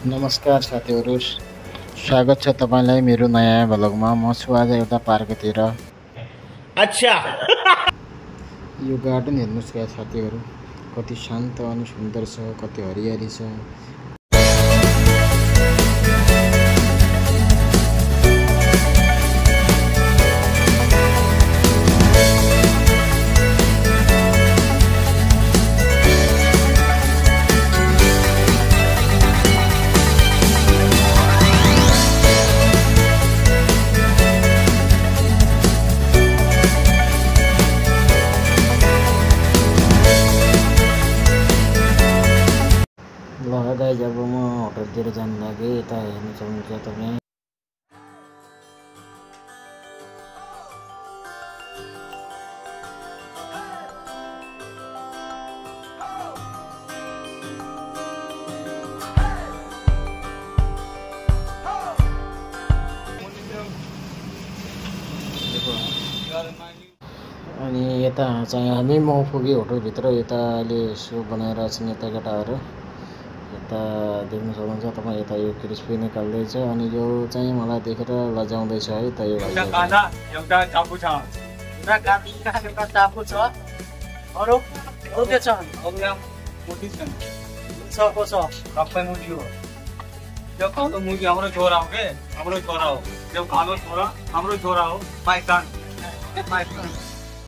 नमस्कार साथीहरू, स्वागत छ तपाईलाई मेरो नयाँ भ्लगमा। म छु आज एउटा पार्कतिर। अच्छा यो गार्डन हेर्नुस् क्या साथीहरू, कति शान्त अनि सुन्दर छ, कति हरियाली छ। गाइज अब म होटलतिर जानु लागि, यता हेर्न सक्नुहुन्छ तपाईँ। अनि यता चाहिँ हामी म पुगे होटलभित्र। यता अहिले सो बनाएर छन् यता केटाहरू। यता देख्न सक्नुहुन्छ तपाईँ, यता यो क्रिस्पी निकाल्दैछ अनि यो चाहिँ मलाई देखेर लजाउँदैछ है त। यो एउटा टापु छ, एउटा टापु छ, अरु के छ? मुर्गी छ सबै मुर्गी हो। यो कालो मुर्गी हाम्रो छोरा हो के, हाम्रो छोरा हो। यो कालो छोरा हाम्रो छोरा हो। पाइथन